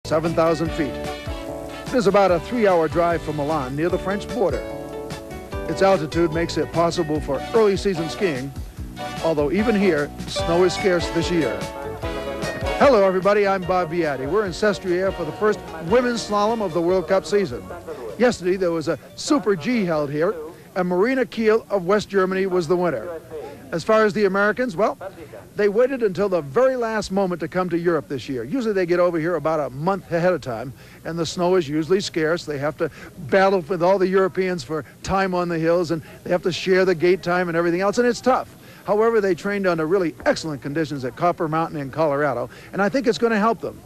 7,000 feet. It is about a 3-hour drive from Milan near the French border. Its altitude makes it possible for early season skiing, although even here, snow is scarce this year. Hello everybody, I'm Bob Viatti. We're in Sestriere for the first women's slalom of the World Cup season. Yesterday there was a Super G held here, and Marina Kiel of West Germany was the winner. As far as the Americans, well, they waited until the very last moment to come to Europe this year. Usually they get over here about a month ahead of time, and the snow is usually scarce. They have to battle with all the Europeans for time on the hills, and they have to share the gate time and everything else, and it's tough. However, they trained under really excellent conditions at Copper Mountain in Colorado, and I think it's going to help them.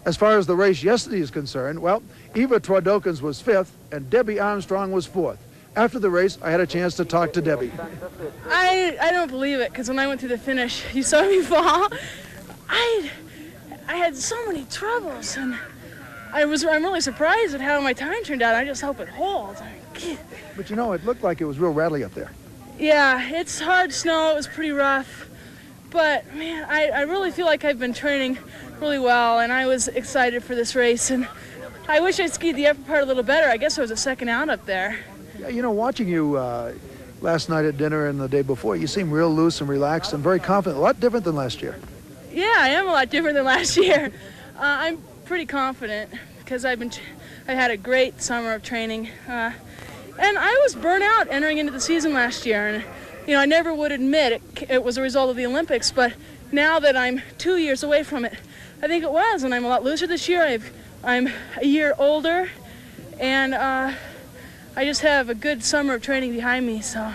As far as the race yesterday is concerned, well, Eva Twardokens was 5th, and Debbie Armstrong was 4th. After the race, I had a chance to talk to Debbie. I don't believe it, because when I went through the finish, you saw me fall. I had so many troubles, and I'm really surprised at how my time turned out. I just hope it holds. But you know, it looked like it was real rattly up there. Yeah, it's hard snow. It was pretty rough. But, man, I really feel like I've been training really well, and I was excited for this race. And I wish I skied the upper part a little better. I guess I was a second out up there. Yeah, you know, watching you last night at dinner and the day before, you seem real loose and relaxed and very confident. A lot different than last year. Yeah, I am a lot different than last year. I'm pretty confident because I had a great summer of training. And I was burnt out entering into the season last year, and you know, I never would admit it was a result of the Olympics, but now that I'm 2 years away from it, I think it was, and I'm a lot looser this year. I'm a year older, and I just have a good summer of training behind me, so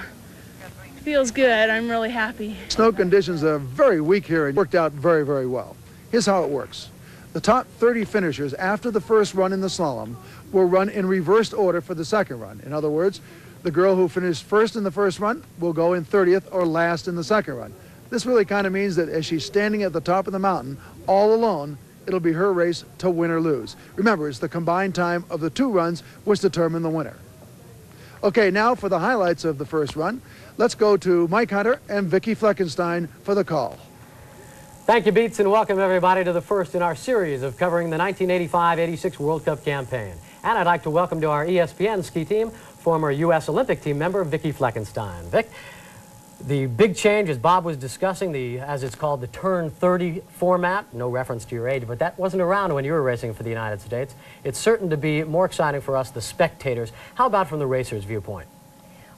it feels good. I'm really happy. Snow conditions are very weak here and worked out very, very well. Here's how it works. The top 30 finishers after the first run in the slalom will run in reversed order for the second run. In other words, the girl who finished first in the first run will go in 30th or last in the second run. This really kind of means that as she's standing at the top of the mountain, all alone, it'll be her race to win or lose. Remember, it's the combined time of the two runs which determine the winner. Okay, now for the highlights of the first run, let's go to Mike Hunter and Vicki Fleckenstein for the call. Thank you, Beats, and welcome everybody to the first in our series of covering the 1985-86 World Cup campaign. And I'd like to welcome to our ESPN ski team former U.S. Olympic team member Vicki Fleckenstein. Vic, the big change, as Bob was discussing, as it's called, the Turn 30 format, no reference to your age, but that wasn't around when you were racing for the United States. It's certain to be more exciting for us, the spectators. How about from the racers' viewpoint?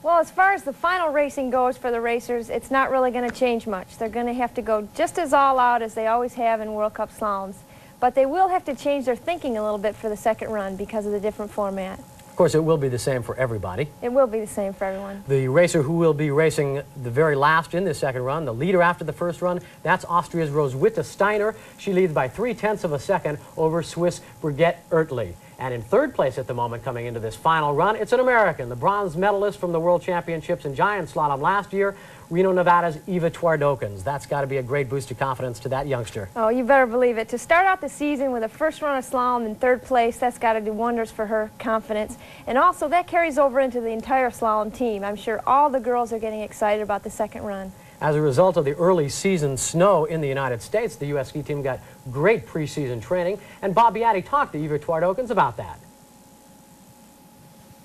Well, as far as the final racing goes for the racers, it's not really going to change much. They're going to have to go just as all out as they always have in World Cup slaloms. But they will have to change their thinking a little bit for the second run because of the different format. Of course, it will be the same for everybody. It will be the same for everyone. The racer who will be racing the very last in this second run, the leader after the first run, that's Austria's Roswitha Steiner. She leads by 0.3 of a second over Swiss Brigitte Oertli. And in third place at the moment coming into this final run, it's an American, the bronze medalist from the World Championships in Giant Slalom last year, Reno, Nevada's Eva Twardokens. That's got to be a great boost of confidence to that youngster. Oh, you better believe it. To start out the season with a first run of slalom in third place, that's got to do wonders for her confidence. And also, that carries over into the entire slalom team. I'm sure all the girls are getting excited about the second run. As a result of the early season snow in the United States, the U.S. ski team got great preseason training, and Bob Viatti talked to Eva Twardokens about that.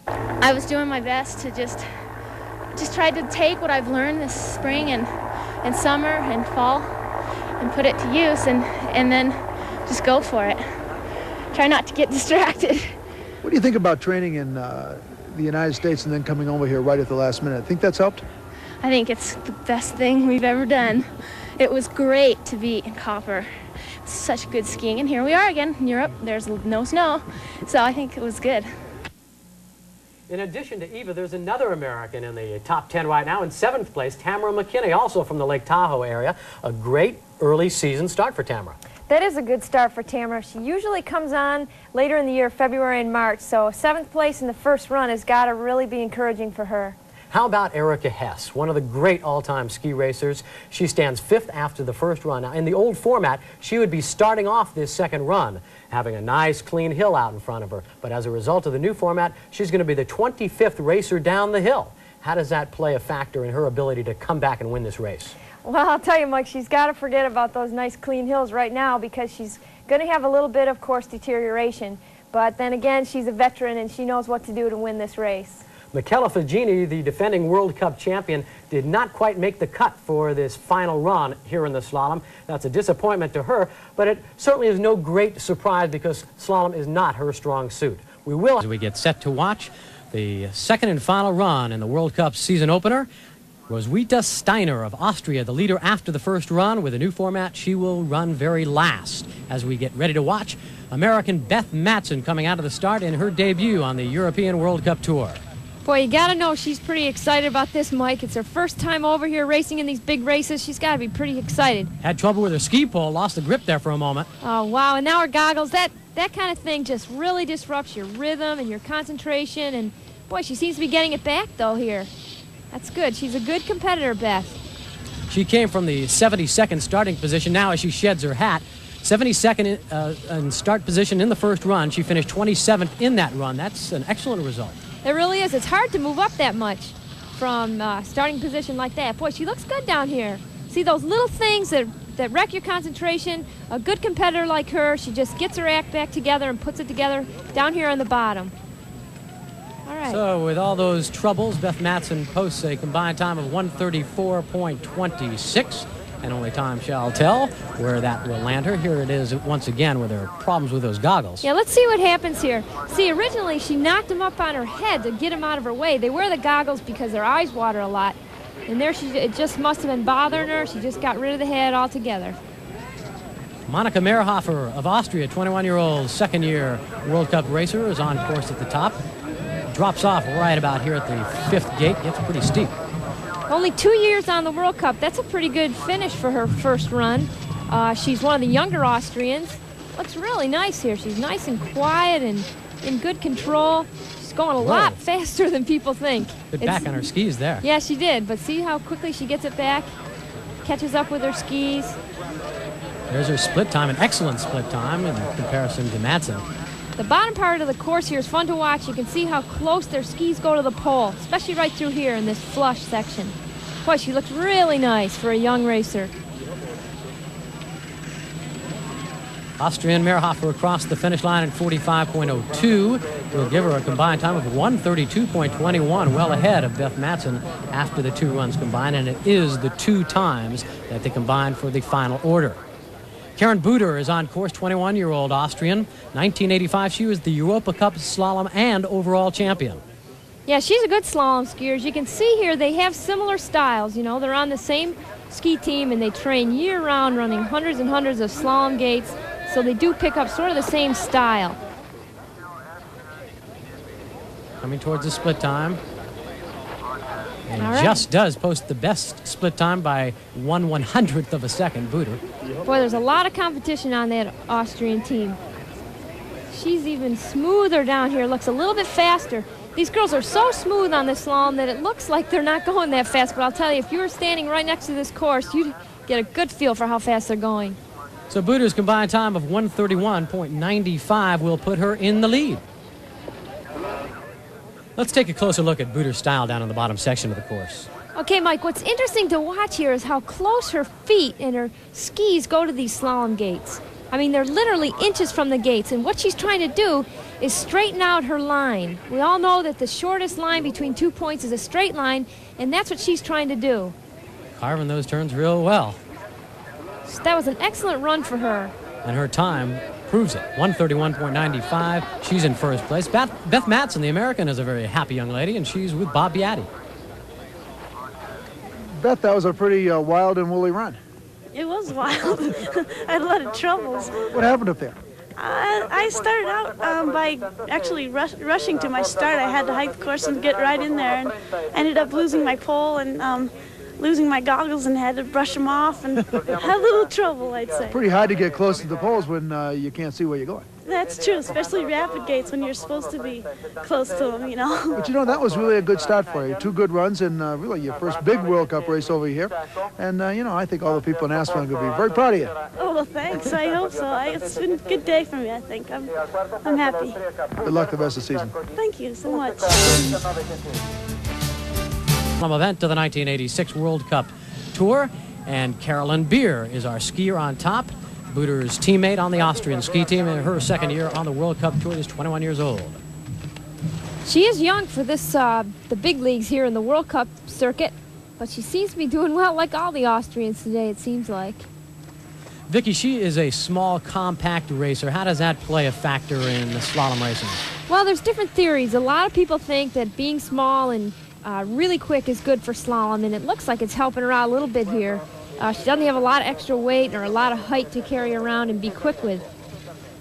I was doing my best to just try to take what I've learned this spring and summer and fall and put it to use and then just go for it. Try not to get distracted. What do you think about training in the United States and then coming over here right at the last minute? Think that's helped? I think it's the best thing we've ever done. It was great to be in Copper. Such good skiing, and here we are again in Europe. There's no snow, so I think it was good. In addition to Eva, there's another American in the top 10 right now. In 7th place, Tamara McKinney, also from the Lake Tahoe area. A great early season start for Tamara. That is a good start for Tamara. She usually comes on later in the year, February and March, so 7th place in the first run has got to really be encouraging for her. How about Erica Hess, one of the great all-time ski racers? She stands 5th after the first run. Now, in the old format, she would be starting off this second run, having a nice, clean hill out in front of her. But as a result of the new format, she's going to be the 25th racer down the hill. How does that play a factor in her ability to come back and win this race? Well, I'll tell you, Mike, she's got to forget about those nice, clean hills right now because she's Going to have a little bit of course deterioration, but then again, she's a veteran and she knows what to do to win this race. Michela Fagini, the defending World Cup champion, did not quite make the cut for this final run here in the slalom. That's a disappointment to her, but it certainly is no great surprise because slalom is not her strong suit. We will, as we get set to watch the second and final run in the World Cup season opener. Roswitha Steiner of Austria, the leader after the first run. With a new format, she will run very last. As we get ready to watch, American Beth Matson coming out of the start in her debut on the European World Cup Tour. Boy, you gotta know she's pretty excited about this, Mike. It's her first time over here racing in these big races. She's gotta be pretty excited. Had trouble with her ski pole, lost the grip there for a moment. Oh, wow, and now her goggles, that kind of thing just really disrupts your rhythm and your concentration, and boy, she seems to be getting it back, though, here. That's good. She's a good competitor, Beth. She came from the 72nd starting position. Now, as she sheds her hat, 72nd in start position in the first run. She finished 27th in that run. That's an excellent result. It really is. It's hard to move up that much from starting position like that. Boy, she looks good down here. See those little things that wreck your concentration? A good competitor like her, she just gets her act back together and puts it together down here on the bottom. All right. So with all those troubles, Beth Matson posts a combined time of 1:34.26, and only time shall tell where that will land her. Here it is once again with her problems with those goggles. Yeah, let's see what happens here. See, originally she knocked them up on her head to get them out of her way. They wear the goggles because their eyes water a lot, and there it just must have been bothering her. She just got rid of the head altogether. Monika Mehrhofer of Austria, 21-year-old second-year World Cup racer, is on course at the top. Drops off right about here at the 5th gate. Gets pretty steep. Only 2 years on the World Cup. That's a pretty good finish for her first run. She's one of the younger Austrians. Looks really nice here. She's nice and quiet and in good control. She's going a lot faster than people think. Good back on her skis there. Yeah, she did. But see how quickly she gets it back? Catches up with her skis. There's her split time, an excellent split time in comparison to Matson. The bottom part of the course here is fun to watch. You can see how close their skis go to the pole, especially right through here in this flush section. Boy, she looks really nice for a young racer. Austrian Mehrhofer across the finish line in 45.02 will give her a combined time of 1:32.21, well ahead of Beth Matson after the two runs combined, and it is the two times that they combined for the final order. Karen Buder is on course, 21-year-old Austrian. 1985, she was the Europa Cup slalom and overall champion. Yeah, she's a good slalom skier. As you can see here, they have similar styles. You know, they're on the same ski team, and they train year-round running hundreds and hundreds of slalom gates, so they do pick up sort of the same style. Coming towards the split time. And All right. just does post the best split time by 1/100th of a second, Buder. Boy, there's a lot of competition on that Austrian team. She's even smoother down here, looks a little bit faster. These girls are so smooth on this slalom that it looks like they're not going that fast, but I'll tell you, if you were standing right next to this course, you'd get a good feel for how fast they're going. So Buder's combined time of 1:31.95 will put her in the lead. Let's take a closer look at Buder's style down in the bottom section of the course. Okay, Mike, what's interesting to watch here is how close her feet and her skis go to these slalom gates. I mean, they're literally inches from the gates, and what she's trying to do is straighten out her line. We all know that the shortest line between 2 points is a straight line, and that's what she's trying to do. Carving those turns real well. So that was an excellent run for her. And her time proves it. 1:31.95. She's in first place. Beth Matson, the American, is a very happy young lady, and she's with Bob Beatty. Beth, that was a pretty wild and woolly run. It was wild. I had a lot of troubles. What happened up there? I started out by actually rushing to my start. I had to hike the course and get right in there, and ended up losing my pole and losing my goggles and had to brush them off and had a little trouble, I'd say. Pretty hard to get close to the poles when you can't see where you're going. That's true, especially rapid gates when you're supposed to be close to them, you know. But you know, that was really a good start for you. 2 good runs and really your first big World Cup race over here. And, you know, I think all the people in Aspen are going to be very proud of you. Oh, well, thanks. I hope so. It's been a good day for me, I think. I'm happy. Good luck the rest of the season. Thank you so much. From event to the 1986 World Cup Tour, and Carolyn Beer is our skier on top. Buder's teammate on the Austrian ski team in her second year on the World Cup Tour. Is 21 years old. She is young for this, the big leagues here in the World Cup circuit, but she seems to be doing well like all the Austrians today, it seems like. Vicki, she is a small, compact racer. How does that play a factor in the slalom racing? Well, there's different theories. A lot of people think that being small and really quick is good for slalom, and it looks like it's helping her out a little bit here. She doesn't have a lot of extra weight or a lot of height to carry around and be quick with.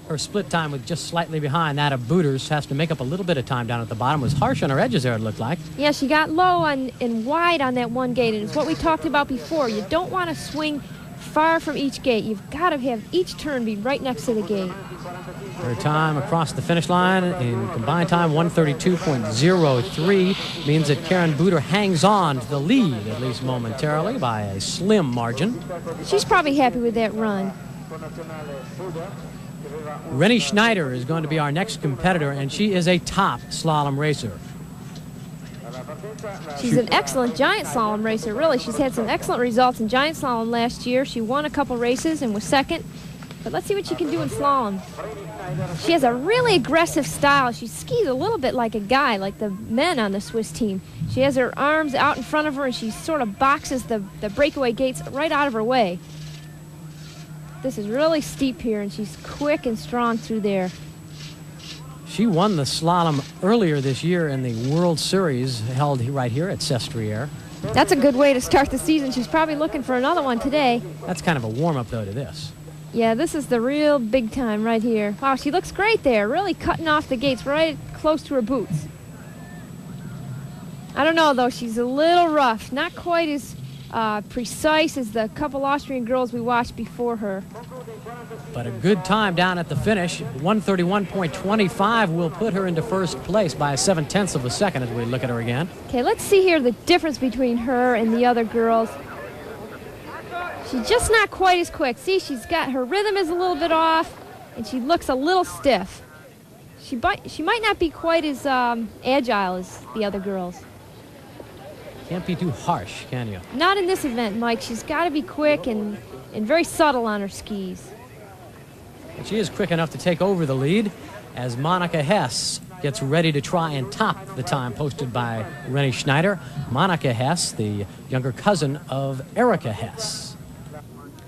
Her split time was just slightly behind that of Buder's. Has to make up a little bit of time down at the bottom. Was harsh on her edges there, it looked like. Yeah, she got low and wide on that one gate, and it's what we talked about before. You don't want to swing far from each gate. You've got to have each turn be right next to the gate. Her time across the finish line in combined time, 132.03, means that Karen Buder hangs on to the lead, at least momentarily, by a slim margin. She's probably happy with that run. Rennie Schneider is going to be our next competitor, and she is a top slalom racer. She's an excellent giant slalom racer, really. She's had some excellent results in giant slalom last year. She won a couple races and was second. But let's see what she can do in slalom. She has a really aggressive style. She skis a little bit like a guy, like the men on the Swiss team. She has her arms out in front of her, and she sort of boxes the breakaway gates right out of her way. This is really steep here, and she's quick and strong through there. She won the slalom earlier this year in the World Series held right here at Sestriere. That's a good way to start the season. She's probably looking for another one today. That's kind of a warm-up, though, to this. Yeah, this is the real big time right here. Wow, she looks great there, really cutting off the gates right close to her boots. I don't know, though. She's a little rough, not quite as precise as the couple Austrian girls we watched before her. But a good time down at the finish. 131.25 will put her into first place by 0.7 of a second as we look at her again. Okay, let's see here the difference between her and the other girls. She's just not quite as quick. See, she's got, her rhythm is a little bit off, and she looks a little stiff. She might not be quite as agile as the other girls. Can't be too harsh, can you? Not in this event, Mike. She's got to be quick and very subtle on her skis. But she is quick enough to take over the lead as Monica Hess gets ready to try and top the time posted by Rennie Schneider. Monica Hess, the younger cousin of Erika Hess.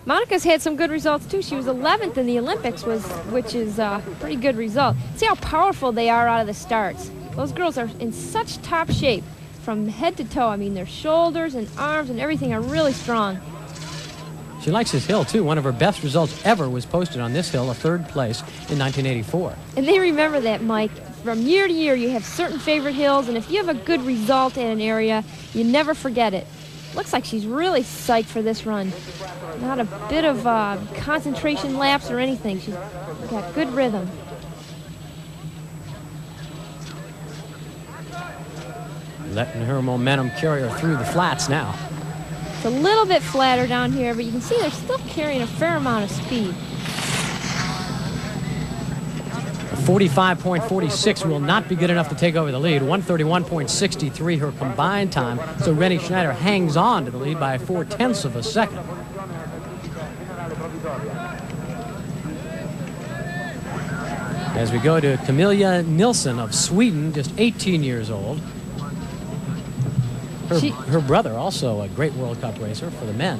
Monica's had some good results, too. She was 11th in the Olympics, which is a pretty good result. See how powerful they are out of the starts. Those girls are in such top shape from head to toe. I mean, their shoulders and arms and everything are really strong. She likes this hill, too. One of her best results ever was posted on this hill, a third place in 1984. And they remember that, Mike. From year to year, you have certain favorite hills, and if you have a good result in an area, you never forget it. Looks like she's really psyched for this run. Not a bit of concentration lapse or anything. She's got good rhythm. Letting her momentum carry her through the flats now. It's a little bit flatter down here, but you can see they're still carrying a fair amount of speed. 45.46 will not be good enough to take over the lead. 131.63 her combined time. So Rennie Schneider hangs on to the lead by 0.4 of a second. As we go to Camilla Nilsson of Sweden, just 18 years old. Her brother, also a great World Cup racer for the men.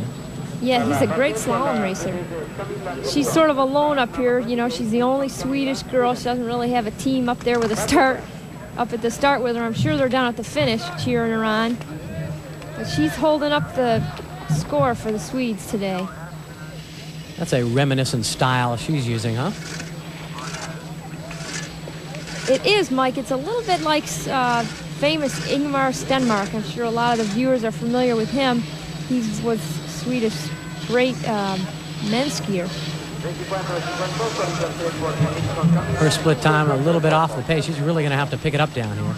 Yeah, he's a great slalom racer. She's sort of alone up here. You know, she's the only Swedish girl. She doesn't really have a team up there with a start, up at the start with her. I'm sure they're down at the finish cheering her on. But she's holding up the score for the Swedes today. That's a reminiscent style she's using, huh? It is, Mike. It's a little bit like famous Ingmar Stenmark. I'm sure a lot of the viewers are familiar with him. He was Swedish great men's skier. Her split time a little bit off the pace. She's really going to have to pick it up down here.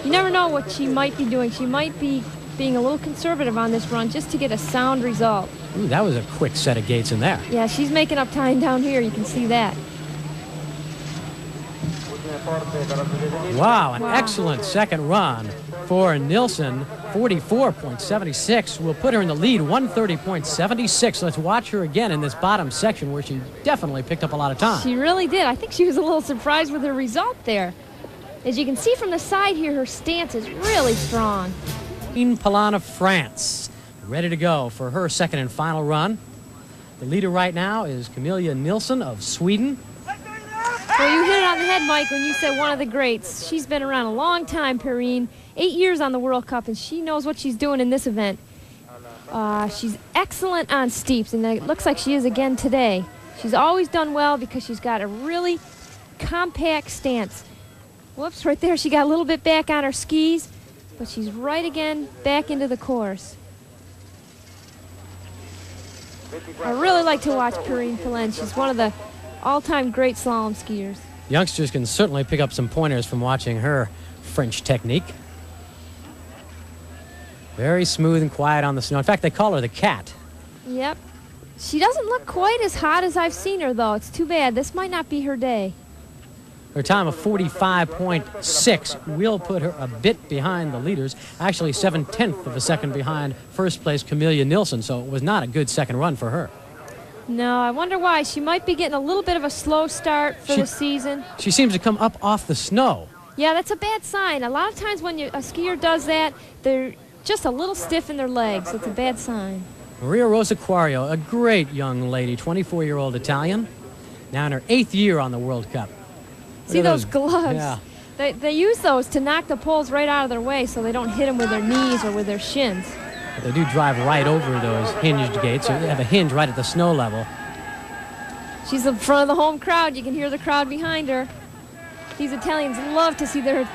You never know what she might be doing. She might be being a little conservative on this run just to get a sound result. Ooh, that was a quick set of gates in there. Yeah, she's making up time down here. You can see that. Wow, an excellent second run for Nilsson. 44.76 will put her in the lead, 130.76. Let's watch her again in this bottom section where she definitely picked up a lot of time. She really did. I think she was a little surprised with her result there. As you can see from the side here, her stance is really strong. Palan of France, ready to go for her second and final run. The leader right now is Camilla Nilsson of Sweden. Well, you hit it on the head, Mike, when you said one of the greats. She's been around a long time, Perrine. 8 years on the World Cup, and she knows what she's doing in this event. She's excellent on steeps, and it looks like she is again today. She's always done well because she's got a really compact stance. Whoops, right there, she got a little bit back on her skis, but she's right again back into the course. I really like to watch Perrine Palan. She's one of the all-time great slalom skiers. Youngsters can certainly pick up some pointers from watching her French technique. Very smooth and quiet on the snow. In fact, they call her the cat. Yep. She doesn't look quite as hot as I've seen her, though. It's too bad. This might not be her day. Her time of 45.6 will put her a bit behind the leaders. Actually, 7/10 of a second behind first place Camilla Nilsson, so it was not a good second run for her. No, I wonder why. She might be getting a little bit of a slow start for the season. She seems to come up off the snow. Yeah, that's a bad sign. A lot of times when a skier does that, they're just a little stiff in their legs. It's a bad sign. Maria Rosa Quario, a great young lady, 24-year-old Italian, now in her 8th year on the World Cup. See those gloves? Yeah. They use those to knock the poles right out of their way so they don't hit them with their knees or with their shins. But they do drive right over those hinged gates. So they have a hinge right at the snow level. She's in front of the home crowd. You can hear the crowd behind her. These Italians love to see their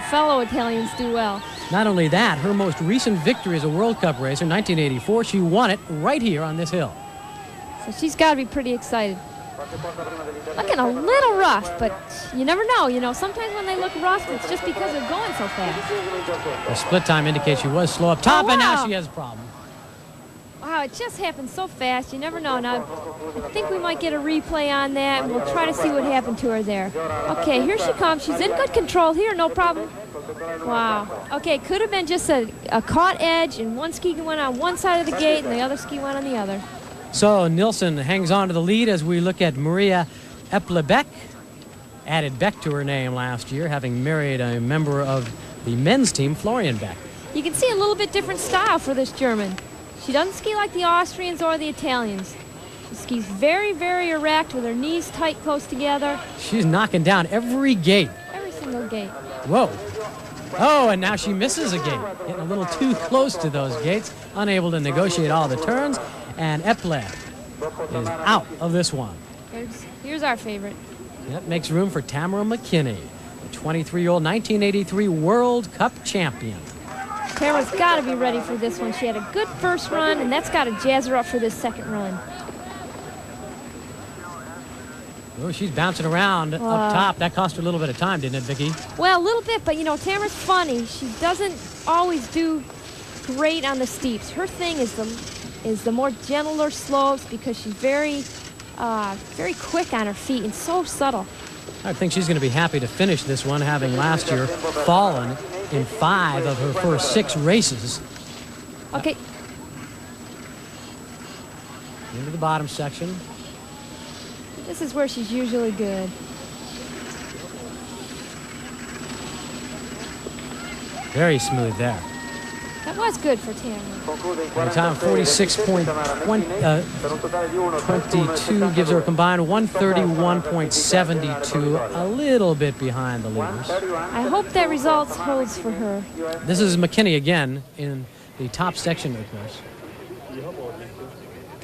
fellow Italians do well. Not only that, her most recent victory as a World Cup racer, 1984, she won it right here on this hill. So she's got to be pretty excited. Looking a little rough, but you never know. You know, sometimes when they look rough, it's just because they're going so fast. The split time indicates she was slow up top, Oh, wow. and now she has a problem. Wow, it just happened so fast. You never know. Now, I think we might get a replay on that, and we'll try to see what happened to her there. Okay, here she comes. She's in good control here, no problem. Wow. Okay, could have been just a caught edge, and one ski went on one side of the gate, and the other ski went on the other. So Nilsson hangs on to the lead as we look at Maria Eplebeck. Added Beck to her name last year, having married a member of the men's team, Florian Beck. You can see a little bit different style for this German. She doesn't ski like the Austrians or the Italians. She skis very, very erect with her knees tight, close together. She's knocking down every gate. Every single gate. Whoa. Oh, and now she misses a gate. Getting a little too close to those gates, unable to negotiate all the turns, and Eple is out of this one. Here's our favorite. That makes room for Tamara McKinney, the 23-year-old 1983 World Cup champion. Tamara's got to be ready for this one. She had a good first run, and that's got to jazz her up for this second run. Oh, she's bouncing around up top. That cost her a little bit of time, didn't it, Vicki? Well, a little bit, but, you know, Tamara's funny. She doesn't always do great on the steeps. Her thing is the more gentler slopes because she's very quick on her feet and so subtle. I think she's going to be happy to finish this one, having last year fallen in 5 of her first 6 races. Okay. Into the bottom section. This is where she's usually good. Very smooth there. That was good for Tamara. The time 46.22 gives her a combined 131.72, a little bit behind the leaders. I hope that result holds for her. This is McKinney again in the top section of the course.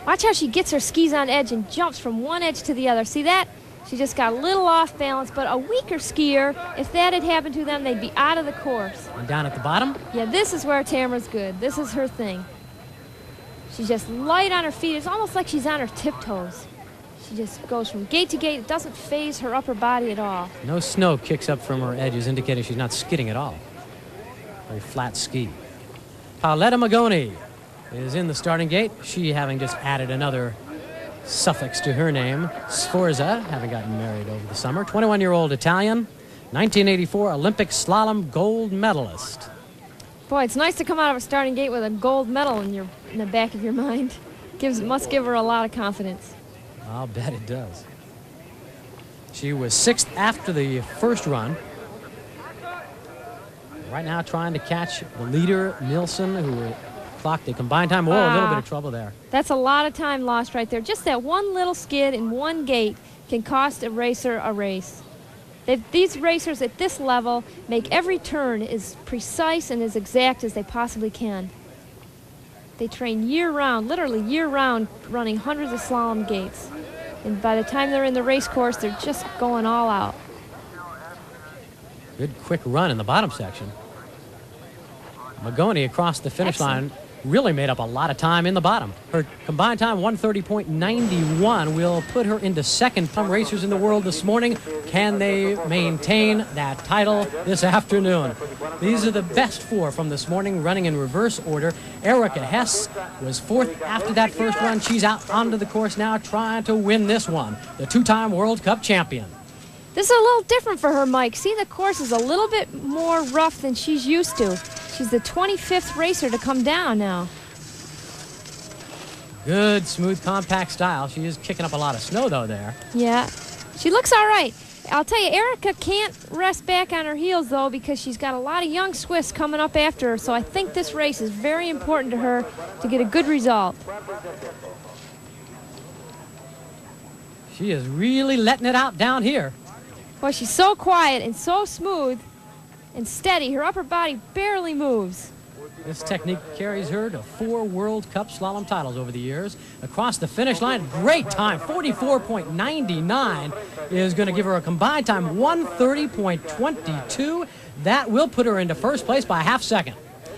Watch how she gets her skis on edge and jumps from one edge to the other. See that? She just got a little off balance, but a weaker skier, if that had happened to them, they'd be out of the course. And down at the bottom? Yeah, this is where Tamara's good. This is her thing. She's just light on her feet. It's almost like she's on her tiptoes. She just goes from gate to gate. It doesn't phase her upper body at all. No snow kicks up from her edges, indicating she's not skidding at all. Very flat ski. Paoletta Magoni is in the starting gate. She having just added another suffix to her name, Sforza, having gotten married over the summer. 21-year-old Italian, 1984 Olympic slalom gold medalist. Boy, it's nice to come out of a starting gate with a gold medal in the back of your mind. Must give her a lot of confidence. I'll bet it does. She was 6th after the first run. Right now trying to catch the leader, Nielsen, who clocked a combined time. Whoa, a little bit of trouble there. That's a lot of time lost right there. Just that one little skid in one gate can cost a racer a race. These racers at this level make every turn as precise and as exact as they possibly can. They train year-round, literally year-round, running hundreds of slalom gates. And by the time they're in the race course, they're just going all out. Good quick run in the bottom section. Magoni across the finish line really made up a lot of time in the bottom. Her combined time, 1:30.91, will put her into second. Some racers in the world this morning. Can they maintain that title this afternoon? These are the best 4 from this morning, running in reverse order. Erica Hess was 4th after that first run. She's out onto the course now trying to win this one, the 2-time World Cup champion. This is a little different for her, Mike. See, the course is a little bit more rough than she's used to. She's the 25th racer to come down now. Good, smooth, compact style. She is kicking up a lot of snow, though, there. Yeah, she looks all right. I'll tell you, Erica can't rest back on her heels, though, because she's got a lot of young Swiss coming up after her, so I think this race is very important to her to get a good result. She is really letting it out down here. Boy, she's so quiet and so smooth and steady. Her upper body barely moves. This technique carries her to 4 World Cup slalom titles over the years. Across the finish line, great time, 44.99 is going to give her a combined time, 1:30.22. That will put her into first place by a half second.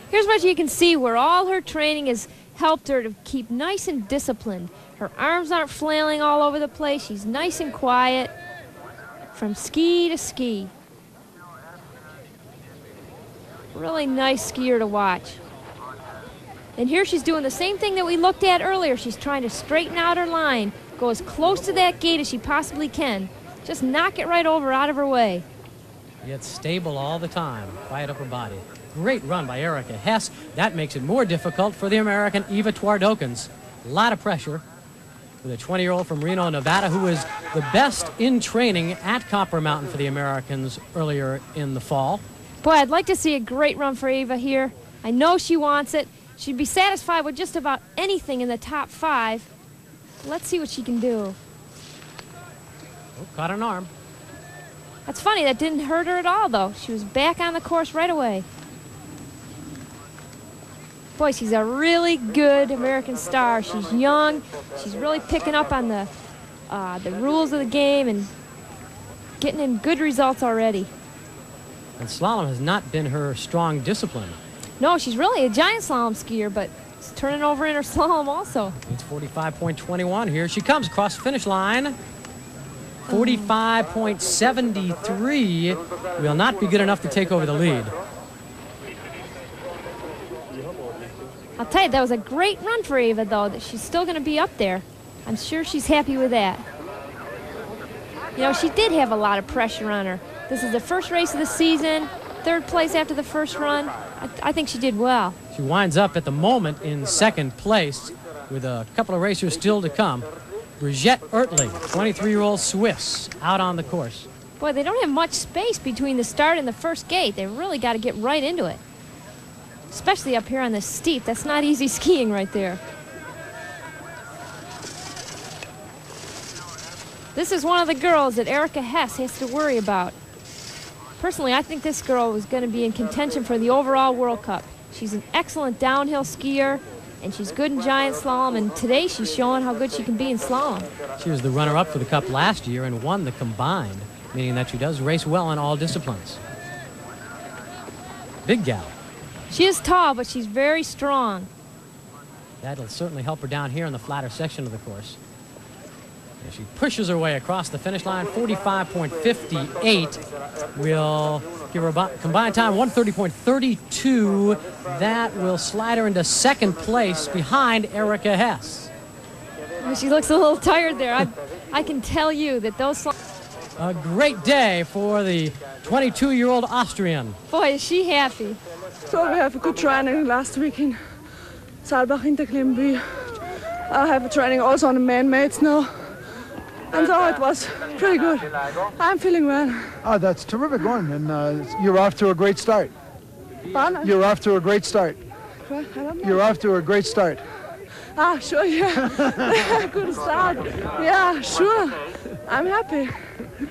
Here's what you can see where all her training has helped her to keep nice and disciplined. Her arms aren't flailing all over the place. She's nice and quiet from ski to ski. Really nice skier to watch. And here she's doing the same thing that we looked at earlier. She's trying to straighten out her line, go as close to that gate as she possibly can. Just knock it right over out of her way. Yet stable all the time, quiet upper body. Great run by Erica Hess. That makes it more difficult for the American Eva Twardokens. A lot of pressure with a 20-year-old from Reno, Nevada, who was the best in training at Copper Mountain for the Americans earlier in the fall. Boy, I'd like to see a great run for Eva here. I know she wants it. She'd be satisfied with just about anything in the top 5. Let's see what she can do. Oh, caught an arm. That's funny, that didn't hurt her at all, though. She was back on the course right away. Boy, she's a really good American star. She's young. She's really picking up on the rules of the game and getting in good results already. And slalom has not been her strong discipline. No, she's really a giant slalom skier, but it's turning over in her slalom also. It's 45.21. Here she comes across the finish line. 45.73 will not be good enough to take over the lead. I'll tell you, that was a great run for Eva, though, that she's still going to be up there. I'm sure she's happy with that. You know, she did have a lot of pressure on her. This is the first race of the season, 3rd place after the first run. I think she did well. She winds up at the moment in 2nd place with a couple of racers still to come. Brigitte Oertling, 23-year-old Swiss, out on the course. Boy, they don't have much space between the start and the first gate. They really got to get right into it. Especially up here on this steep. That's not easy skiing right there. This is one of the girls that Erica Hess has to worry about. Personally, I think this girl was going to be in contention for the overall World Cup. She's an excellent downhill skier, and she's good in giant slalom, and today she's showing how good she can be in slalom. She was the runner-up for the Cup last year and won the combined, meaning that she does race well in all disciplines. Big gal. She is tall, but she's very strong. That'll certainly help her down here in the flatter section of the course. As she pushes her way across the finish line, 45.58 will give her a combined time, 1:30.32. That will slide her into 2nd place behind Erica Hess. She looks a little tired there. I can tell you that those... A great day for the 22-year-old Austrian. Boy, is she happy. So we have a good training last week in Saalbach Interklimby. I have a training also on the man-made snow. And so it was pretty good. I'm feeling well. Oh, that's terrific one, and you're off to a great start. Fun? You're off to a great start. I don't know. You're off to a great start. Ah, sure, yeah. Good start. Yeah, sure. I'm happy.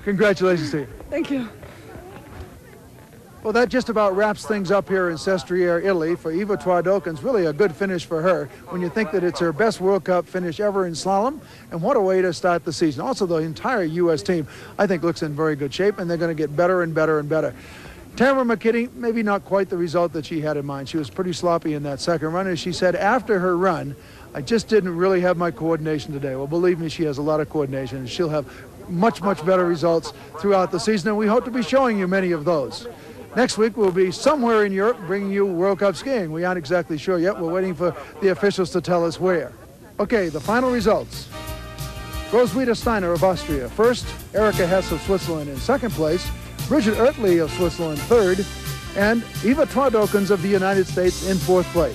Congratulations to you. Thank you. Well, that just about wraps things up here in Sestriere, Italy. For Eva Twadokens, really a good finish for her when you think that it's her best World Cup finish ever in slalom. And what a way to start the season. Also, the entire U.S. team, I think, looks in very good shape, and they're going to get better and better and better. Tamara McKinney, maybe not quite the result that she had in mind. She was pretty sloppy in that second run. As she said after her run, I just didn't really have my coordination today. Well, believe me, she has a lot of coordination, and she'll have much, much better results throughout the season, and we hope to be showing you many of those. Next week, we'll be somewhere in Europe bringing you World Cup skiing. We aren't exactly sure yet. We're waiting for the officials to tell us where. Okay, the final results. Roswitha Steiner of Austria, first. Erika Hess of Switzerland in second place. Bridget Oertli of Switzerland, third. And Eva Twadokens of the United States in fourth place.